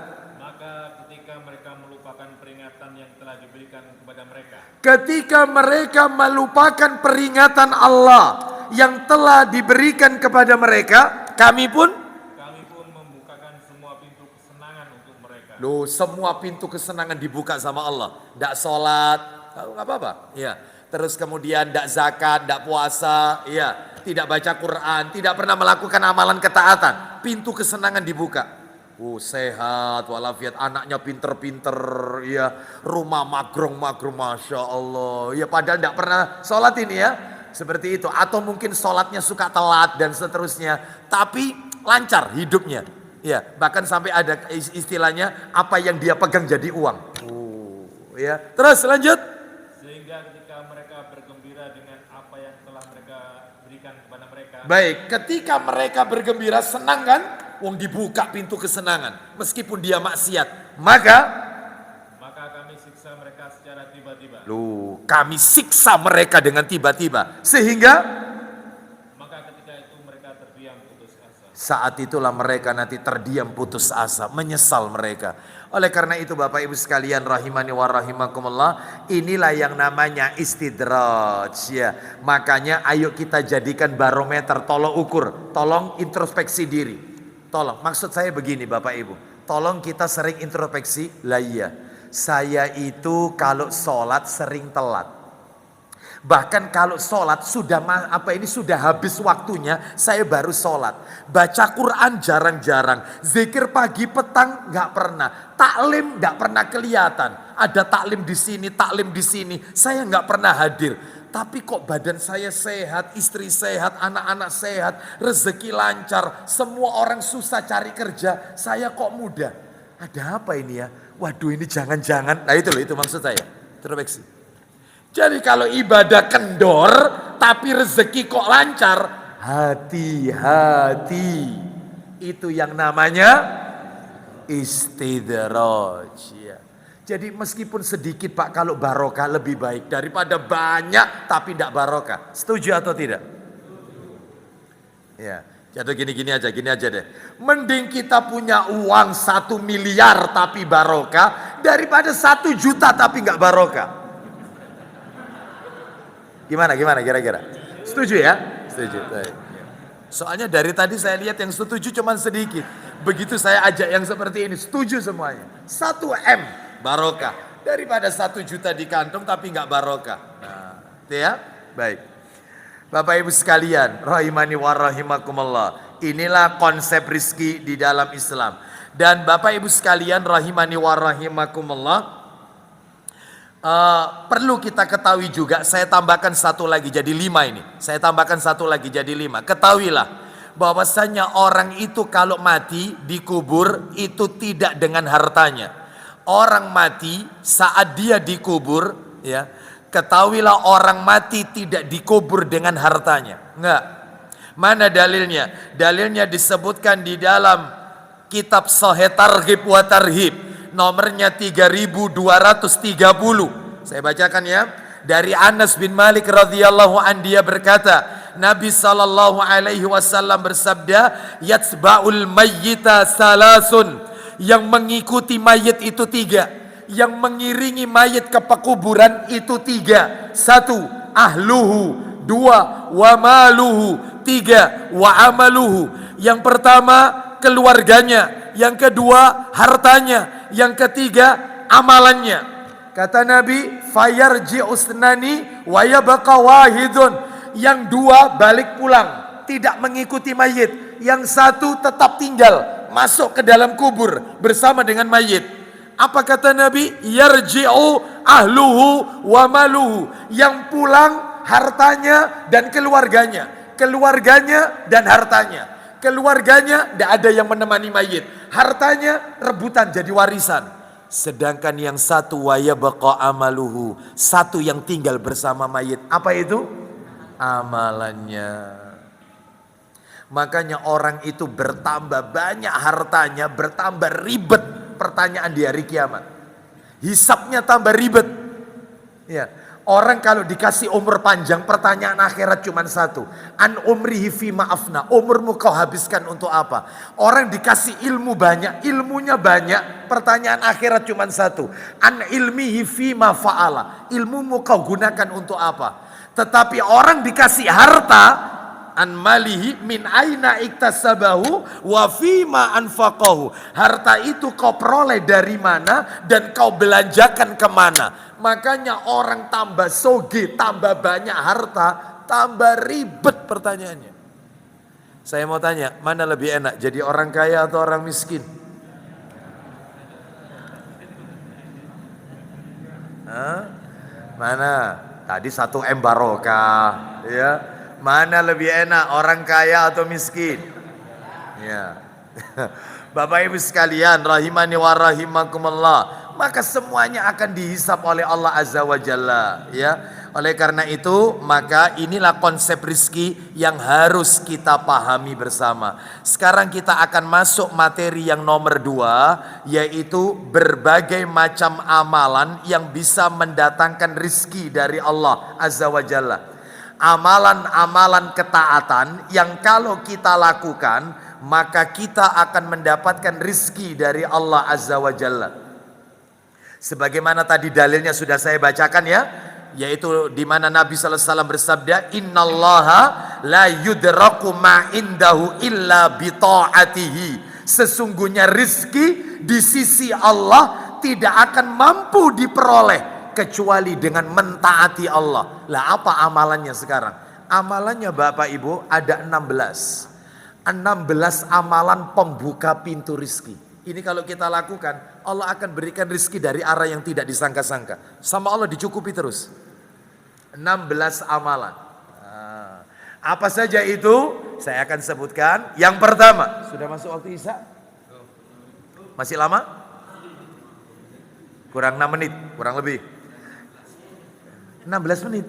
Ketika mereka melupakan peringatan Allah yang telah diberikan kepada mereka, kami pun membukakan semua pintu kesenangan untuk mereka. Loh, semua pintu kesenangan dibuka sama Allah. Tidak sholat, nggak apa-apa. Ya. Terus kemudian tidak zakat, tidak puasa, ya, tidak baca Quran, tidak pernah melakukan amalan ketaatan. Pintu kesenangan dibuka. Sehat walafiat, anaknya pinter-pinter, ya, rumah magrong, masya Allah, ya, padahal tidak pernah sholat ini ya, seperti itu. Atau mungkin sholatnya suka telat dan seterusnya. Tapi lancar hidupnya. Ya, bahkan sampai ada istilahnya apa yang dia pegang jadi uang. Ya, terus lanjut. Sehingga ketika mereka bergembira dengan apa yang telah mereka berikan kepada mereka. Baik, ketika mereka bergembira, senang kan? Wong dibuka pintu kesenangan, meskipun dia maksiat. Maka kami siksa mereka secara tiba-tiba. Kami siksa mereka dengan tiba-tiba. Sehingga maka ketika itu mereka terdiam putus asa. Saat itulah mereka nanti terdiam putus asa, menyesal mereka. Oleh karena itu Bapak Ibu sekalian rahimani wa rahimakumullah, inilah yang namanya istidraj ya. Makanya ayo kita jadikan barometer, tolong ukur, tolong introspeksi diri. Tolong, maksud saya begini Bapak Ibu, tolong kita sering introspeksi. Lah iya, saya itu kalau sholat sering telat. Bahkan kalau sholat sudah habis waktunya, saya baru sholat. Baca Quran jarang-jarang, zikir pagi petang nggak pernah, taklim nggak pernah kelihatan. Ada taklim di sini, taklim di sini, saya nggak pernah hadir. Tapi kok badan saya sehat, istri sehat, anak-anak sehat, rezeki lancar, semua orang susah cari kerja, saya kok muda. Ada apa ini ya? Waduh, ini jangan-jangan. Nah itu loh, itu maksud saya. Introspeksi. Jadi kalau ibadah kendor tapi rezeki kok lancar, hati-hati. Itu yang namanya istidraj ya. Jadi meskipun sedikit Pak, kalau barokah lebih baik daripada banyak tapi tidak barokah. Setuju atau tidak? Ya, jadi gini aja deh. Mending kita punya uang 1 miliar tapi barokah daripada 1 juta tapi nggak barokah. Gimana kira-kira? Setuju ya? Setuju. Soalnya dari tadi saya lihat yang setuju cuma sedikit. Begitu saya ajak yang seperti ini, setuju semuanya. 1 M barokah daripada 1 juta di kantong tapi nggak barokah. Nah, itu ya. Baik. Bapak Ibu sekalian, rahimani wa rahimakumullah. Inilah konsep rizki di dalam Islam. Dan Bapak Ibu sekalian, rahimani wa rahimakumullah, perlu kita ketahui juga, saya tambahkan 1 lagi jadi 5 ini. Saya tambahkan 1 lagi jadi 5. Ketahuilah bahwasanya orang itu kalau mati dikubur itu tidak dengan hartanya. Orang mati saat dia dikubur ya, ketahuilah orang mati tidak dikubur dengan hartanya. Enggak. Mana dalilnya? Dalilnya disebutkan di dalam kitab Sahih Targhib wa Tarhib, nomornya 3230. Saya bacakan ya. Dari Anas bin Malik radhiyallahu an, dia berkata, Nabi sallallahu alaihi wasallam bersabda, yatsba'ul mayyita salasun. Yang mengikuti mayit itu 3. Yang mengiringi mayit ke pekuburan itu 3. 1. Ahluhu. 2. Wa maluhu. 3. Wa amaluhu. Yang pertama keluarganya. Yang kedua hartanya. Yang ketiga amalannya. Kata Nabi, fayarji usnani wa yabqa wahidun. Yang 2 balik pulang, tidak mengikuti mayit. Yang 1 tetap tinggal, masuk ke dalam kubur bersama dengan mayit. Apa kata Nabi? Yarji'u ahluhu wa maluhu. Yang pulang hartanya dan keluarganya. Keluarganya dan hartanya. Keluarganya tidak ada yang menemani mayit. Hartanya rebutan jadi warisan. Sedangkan yang 1 wa yabqa amaluhu, 1 yang tinggal bersama mayit. Apa itu? Amalannya. Makanya orang itu bertambah banyak hartanya, bertambah ribet pertanyaan di hari kiamat. Hisabnya tambah ribet. Ya, orang kalau dikasih umur panjang, pertanyaan akhirat cuma 1. An umrihi fima afna. Umurmu kau habiskan untuk apa? Orang dikasih ilmu banyak, ilmunya banyak, pertanyaan akhirat cuma 1. An ilmihi fima fa'ala. Ilmumu kau gunakan untuk apa? Tetapi orang dikasih harta, an malihi min aina iktasabahu wa fima anfaqahu. Harta itu kau peroleh dari mana dan kau belanjakan kemana. Makanya orang tambah soge, tambah banyak harta, tambah ribet pertanyaannya. Saya mau tanya, mana lebih enak, jadi orang kaya atau orang miskin? Mana? Tadi 1 M barokah, ya. Mana lebih enak, orang kaya atau miskin? Ya. Bapak Ibu sekalian, rahimani wa rahimakumullah, maka semuanya akan dihisap oleh Allah Azza wa Jalla, ya. Oleh karena itu, maka inilah konsep rizki yang harus kita pahami bersama. Sekarang kita akan masuk materi yang nomor 2, yaitu berbagai macam amalan yang bisa mendatangkan rizki dari Allah Azza wa Jalla. Amalan-amalan ketaatan yang kalau kita lakukan, maka kita akan mendapatkan rizki dari Allah Azza wa Jalla. Sebagaimana tadi dalilnya sudah saya bacakan ya, yaitu di mana Nabi sallallahu alaihi wasallam bersabda, "Innallaha la yudraku ma indahu illa bi ta'atihi." Sesungguhnya rizki di sisi Allah tidak akan mampu diperoleh kecuali dengan mentaati Allah. Lah apa amalannya sekarang? Amalannya Bapak Ibu ada 16 amalan pembuka pintu rizki. Ini kalau kita lakukan, Allah akan berikan rizki dari arah yang tidak disangka-sangka. Sama Allah dicukupi terus. 16 amalan. Nah, apa saja itu? Saya akan sebutkan. Yang pertama, sudah masuk waktu Isya? Masih lama? Kurang 6 menit, kurang lebih. 16 menit.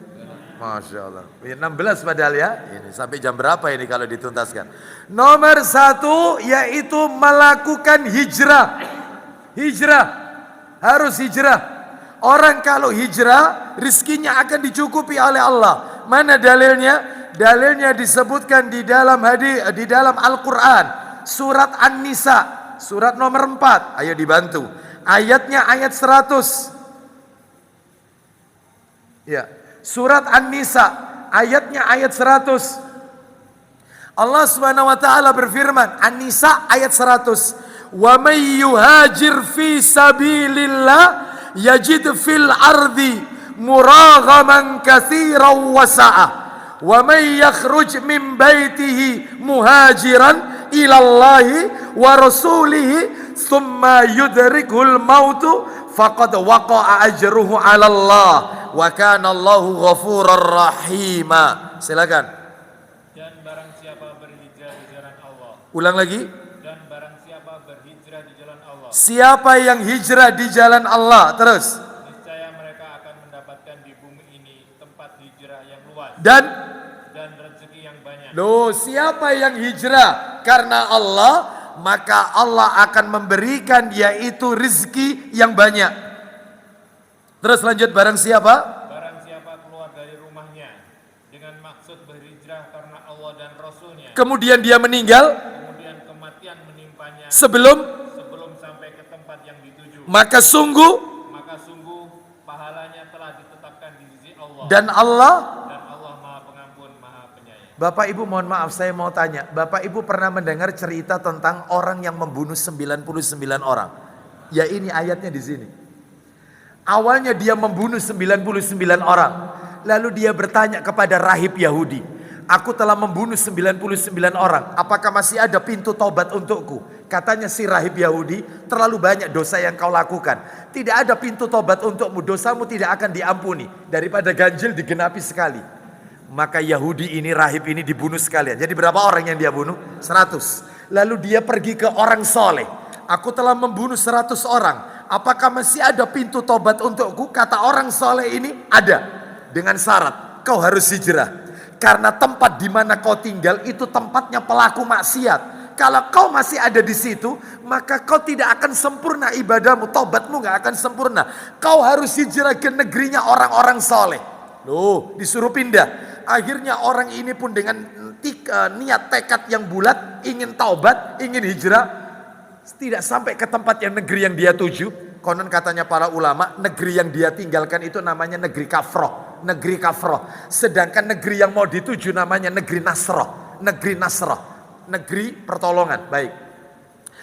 Masya Allah. 16 padahal ya. Ini sampai jam berapa ini kalau dituntaskan? Nomor 1 yaitu melakukan hijrah. Hijrah. Harus hijrah. Orang kalau hijrah, rizkinya akan dicukupi oleh Allah. Mana dalilnya? Dalilnya disebutkan di dalam di dalam Al-Quran. Surat An-Nisa. Surat nomor 4. Ayo dibantu. Ayatnya ayat 100. Ya. Surat An-Nisa, ayatnya ayat 100. Allah Subhanahu wa taala berfirman, An-Nisa ayat 100. Wa may yuhajir fi sabilillah yajid fil ardi muraghaman katsiran wa sa'ah. Wa may yakhruj min baitihi muhajiran ila Allah wa rasulihi thumma yudrikul mautu faqad waqa'a ajruhu 'ala Allah. Wa kana Allahu ghafurar rahima. Silakan. Dan barang siapa berhijrah di jalan Allah. Ulang lagi. Dan barang siapa berhijrah di jalan Allah. Siapa yang hijrah di jalan Allah, terus. Niscaya mereka akan mendapatkan di bumi ini tempat hijrah yang luas Dan rezeki yang banyak. loh, siapa yang hijrah karena Allah, maka Allah akan memberikan yaitu rezeki yang banyak. Terus lanjut, barang siapa? Barang siapa keluar dari rumahnya dengan maksud berhijrah karena Allah dan Rasulnya, Kemudian dia meninggal kemudian kematian menimpanya sebelum, sampai ke tempat yang dituju, maka sungguh pahalanya telah ditetapkan di sisi Allah, dan Allah. Allah Maha Pengampun, Maha Penyayang. Bapak Ibu mohon maaf, saya mau tanya, Bapak Ibu pernah mendengar cerita tentang orang yang membunuh 99 orang? Ya ini ayatnya di sini. Awalnya dia membunuh 99 orang. Lalu dia bertanya kepada rahib Yahudi, "Aku telah membunuh 99 orang. Apakah masih ada pintu tobat untukku?" Katanya si rahib Yahudi, "Terlalu banyak dosa yang kau lakukan. Tidak ada pintu tobat untukmu. Dosamu tidak akan diampuni. Daripada ganjil digenapi sekali." Maka Yahudi ini, rahib ini dibunuh sekalian. Jadi berapa orang yang dia bunuh? 100. Lalu dia pergi ke orang soleh. "Aku telah membunuh 100 orang. Apakah masih ada pintu tobat untukku?" Kata orang soleh ini, "Ada. Dengan syarat kau harus hijrah. Karena tempat di mana kau tinggal itu tempatnya pelaku maksiat. Kalau kau masih ada di situ, maka kau tidak akan sempurna ibadahmu, tobatmu gak akan sempurna. Kau harus hijrah ke negerinya orang-orang soleh." Loh, disuruh pindah. Akhirnya orang ini pun dengan niat tekad yang bulat, ingin taubat, ingin hijrah. Tidak sampai ke tempat yang negeri yang dia tuju. Konon katanya para ulama, negeri yang dia tinggalkan itu namanya negeri Kafroh. Negeri Kafroh. Sedangkan negeri yang mau dituju namanya negeri Nasroh. Negeri Nasroh. Negeri pertolongan. Baik.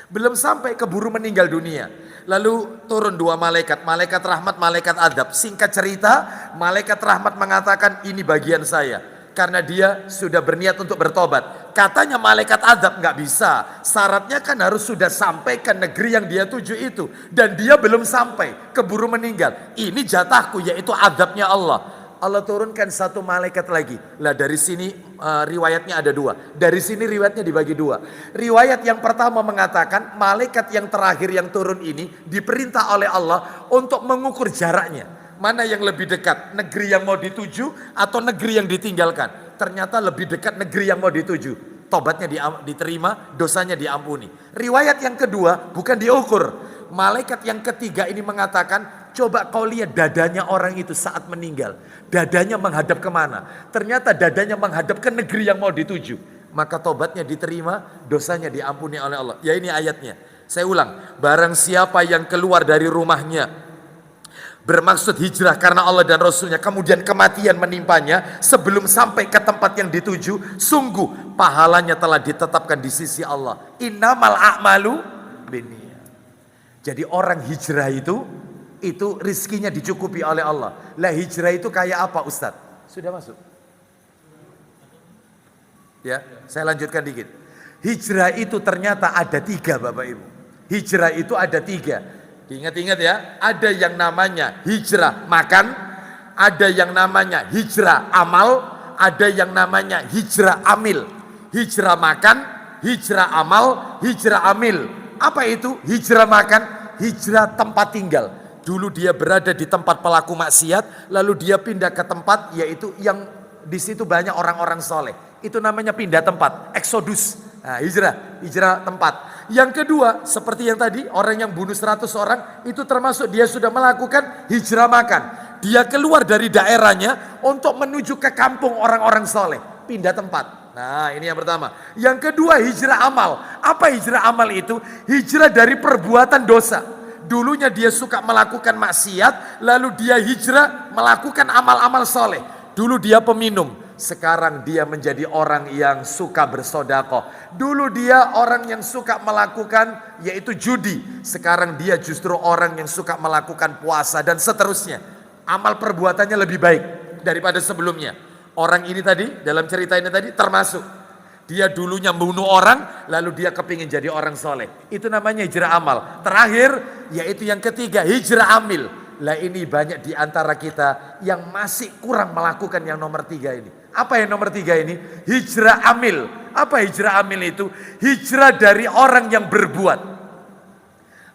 Belum sampai keburu meninggal dunia. Lalu turun 2 malaikat. Malaikat rahmat, malaikat adab. Singkat cerita, malaikat rahmat mengatakan, "Ini bagian saya." Karena dia sudah berniat untuk bertobat. Katanya malaikat adab, nggak bisa. Syaratnya kan harus sudah sampai ke negeri yang dia tuju itu. Dan dia belum sampai, keburu meninggal. Ini jatahku, yaitu adabnya Allah. Allah turunkan satu malaikat lagi. Lah dari sini riwayatnya ada dua. Dari sini riwayatnya dibagi dua. Riwayat yang pertama mengatakan malaikat yang terakhir yang turun ini diperintah oleh Allah untuk mengukur jaraknya. Mana yang lebih dekat, negeri yang mau dituju atau negeri yang ditinggalkan. Ternyata lebih dekat negeri yang mau dituju. Tobatnya diterima, dosanya diampuni. Riwayat yang kedua bukan diukur. Malaikat yang ketiga ini mengatakan, coba kau lihat dadanya orang itu saat meninggal. Dadanya menghadap kemana? Ternyata dadanya menghadap ke negeri yang mau dituju. Maka tobatnya diterima, dosanya diampuni oleh Allah. Ya ini ayatnya. Saya ulang, barang siapa yang keluar dari rumahnya bermaksud hijrah karena Allah dan Rasulnya, kemudian kematian menimpanya sebelum sampai ke tempat yang dituju, sungguh pahalanya telah ditetapkan di sisi Allah. Innamal a'malu binniyat. Jadi orang hijrah itu rizkinya dicukupi oleh Allah. Lah hijrah itu kayak apa Ustadz? Sudah masuk? Ya, saya lanjutkan dikit. Hijrah itu ternyata ada 3 Bapak Ibu. Hijrah itu ada 3. Ingat-ingat ya, ada yang namanya hijrah makan, ada yang namanya hijrah amal, ada yang namanya hijrah amil. Hijrah makan, hijrah amal, hijrah amil. Apa itu? Hijrah makan, hijrah tempat tinggal. Dulu dia berada di tempat pelaku maksiat, lalu dia pindah ke tempat yaitu yang di situ banyak orang-orang soleh. Itu namanya pindah tempat, eksodus. Nah, hijrah tempat. Yang kedua, seperti yang tadi, orang yang bunuh 100 orang, itu termasuk dia sudah melakukan hijrah makan. Dia keluar dari daerahnya untuk menuju ke kampung orang-orang soleh. Pindah tempat. Nah, ini yang pertama. Yang kedua, hijrah amal. Apa hijrah amal itu? Hijrah dari perbuatan dosa. Dulunya dia suka melakukan maksiat, lalu dia hijrah melakukan amal-amal soleh. Dulu dia peminum. Sekarang dia menjadi orang yang suka bersodakoh. Dulu dia orang yang suka melakukan yaitu judi. Sekarang dia justru orang yang suka melakukan puasa dan seterusnya. Amal perbuatannya lebih baik daripada sebelumnya. Orang ini tadi dalam cerita ini tadi termasuk. Dia dulunya membunuh orang lalu dia kepingin jadi orang soleh. Itu namanya hijrah amal. Terakhir yaitu yang ketiga hijrah amil. Lah ini banyak di antara kita yang masih kurang melakukan yang nomor 3 ini. Apa yang nomor 3 ini? Hijrah amil. Apa hijrah amil itu? Hijrah dari orang yang berbuat.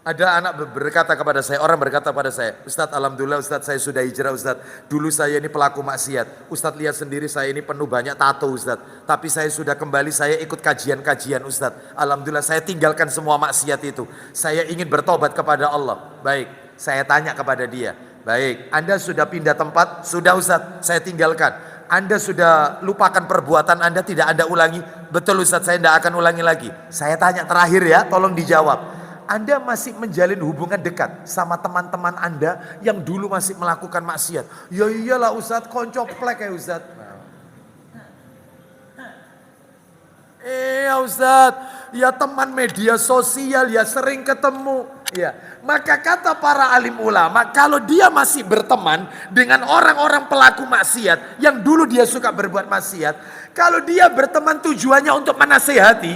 Ada anak berkata kepada saya, orang berkata kepada saya, Ustadz alhamdulillah Ustadz saya sudah hijrah Ustadz. Dulu saya ini pelaku maksiat. Ustadz lihat sendiri saya ini penuh banyak tato Ustadz. Tapi saya sudah kembali, saya ikut kajian-kajian Ustadz. Alhamdulillah saya tinggalkan semua maksiat itu. Saya ingin bertobat kepada Allah. Baik. Saya tanya kepada dia, baik, Anda sudah pindah tempat? Sudah Ustadz, saya tinggalkan. Anda sudah lupakan perbuatan Anda, tidak Anda ulangi? Betul Ustadz, saya tidak akan ulangi lagi. Saya tanya terakhir ya, tolong dijawab. Anda masih menjalin hubungan dekat sama teman-teman Anda yang dulu masih melakukan maksiat? Ya iyalah Ustadz, koncoplek ya Ustadz. Ya Ustadz, ya teman media sosial ya sering ketemu. Ya, maka kata para alim ulama, kalau dia masih berteman dengan orang-orang pelaku maksiat yang dulu dia suka berbuat maksiat, kalau dia berteman tujuannya untuk menasehati,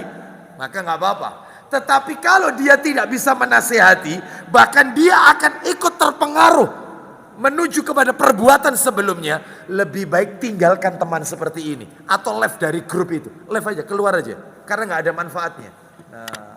maka nggak apa-apa. Tetapi kalau dia tidak bisa menasehati, bahkan dia akan ikut terpengaruh menuju kepada perbuatan sebelumnya, lebih baik tinggalkan teman seperti ini atau left dari grup itu. Left aja, keluar aja, karena nggak ada manfaatnya. Nah,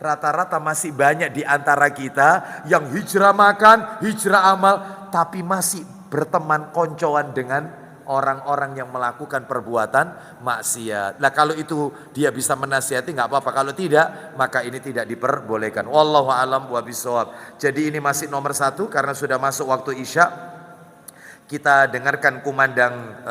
rata-rata masih banyak di antara kita yang hijrah makan, hijrah amal, tapi masih berteman koncoan dengan orang-orang yang melakukan perbuatan maksiat. Nah kalau itu dia bisa menasihati nggak apa-apa, kalau tidak maka ini tidak diperbolehkan. Wallahu a'lam bishawab. Jadi ini masih nomor 1 karena sudah masuk waktu Isya. Kita dengarkan kumandang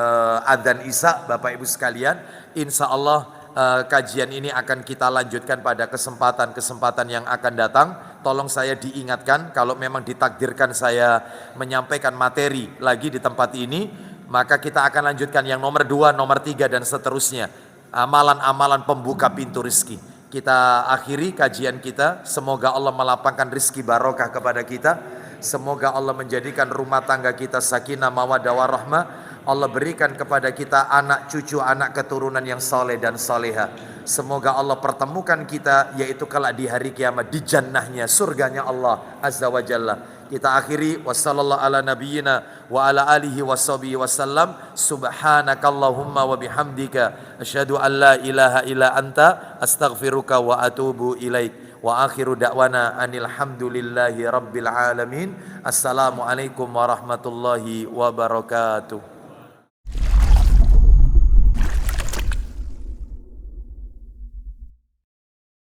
adzan Isya Bapak Ibu sekalian. Insya Allah kajian ini akan kita lanjutkan pada kesempatan-kesempatan yang akan datang. Tolong saya diingatkan kalau memang ditakdirkan saya menyampaikan materi lagi di tempat ini, maka kita akan lanjutkan yang nomor 2, nomor 3 dan seterusnya. Amalan-amalan pembuka pintu rezeki. Kita akhiri kajian kita. Semoga Allah melapangkan rezeki barokah kepada kita. Semoga Allah menjadikan rumah tangga kita sakinah mawaddah warahmah. Allah berikan kepada kita anak cucu, anak keturunan yang soleh dan soleha. Semoga Allah pertemukan kita yaitu kelak di hari kiamat di jannahnya, surganya Allah Azza wa Jalla. kita akhiri. Wassallallahu ala nabiyyina wa ala alihi washabihi wasallam. Subhanakallahumma wa bihamdika asyhadu an la ilaha illa anta astaghfiruka wa atubu ilaik. Wa akhiru da'wana anil hamdulillahi rabbil alamin. Assalamualaikum warahmatullahi wabarakatuh.